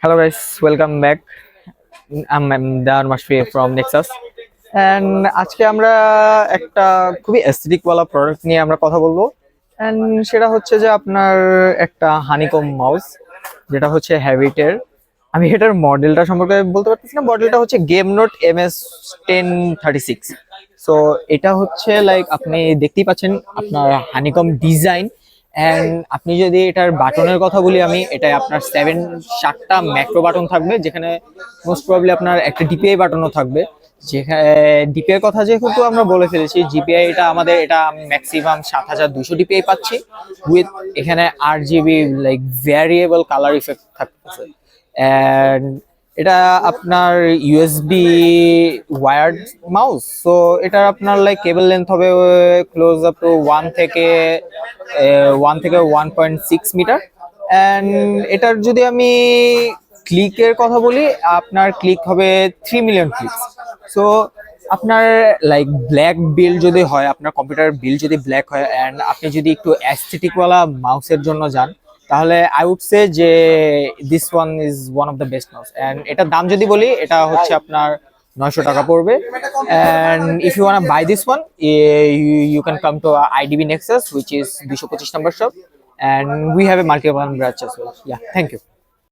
Hello guys, welcome back. I'm Dar Mashfi from Nexus. And আজকে আমরা একটা খুবই অ্যাস্থেটিক ওয়ালা প্রোডাক্ট নিয়ে আমরা কথা বলবো। এন্ড সেটা হচ্ছে যে আপনার একটা হানিকম মাউস, যেটা হচ্ছে হ্যাবিটের। আমি এটার মডেলটা সম্পর্কে বলতে পারতেছি না। মডেলটা হচ্ছে গেম নোট MS1036। সো এটা হচ্ছে লাইক আপনি দেখতেই পাচ্ছেন আপনার হানিকম ডিজাইন। অ্যান্ড আপনি যদি এটার বাটনের কথা বলি, আমি এটাই আপনার 7টা ম্যাক্রো বাটন থাকবে, যেখানে মোস্ট প্রবাবলি আপনার একটা ডিপিআই বাটনও থাকবে। যেখানে ডিপিআই কথা যেহেতু আমরা বলে ফেলেছি, জিপিআই এটা আমাদের এটা ম্যাক্সিমাম 7200 ডিপিআই পাচ্ছি উইথ এখানে 8 GB like variable colour effect থাকতেছে। অ্যান্ড এটা আপনার ইউএসবি ওয়্যার্ড মাউস। সো এটার আপনার লাইক কেবল লেন্থ হবে ক্লোজ আপ টু 1 থেকে 1.6 মিটার। অ্যান্ড এটার যদি আমি ক্লিকের কথা বলি, আপনার ক্লিক হবে 3 মিলিয়ন ক্লিকস। সো আপনার লাইক ব্ল্যাক বিল যদি হয়, আপনার কম্পিউটার বিল যদি ব্ল্যাক হয় অ্যান্ড আপনি যদি একটু অ্যাস্থেটিক ওয়ালা মাউসের জন্য যান, তাহলে আই উড সে যে this one is one of the best mouse. And এটার দাম যদি বলি, এটা হচ্ছে আপনার 900 টাকা পড়বে। And if you want buy this one, you can come to IDB Nexus, which is 225 number shop, and we have a multiple branch as well. Yeah, thank you.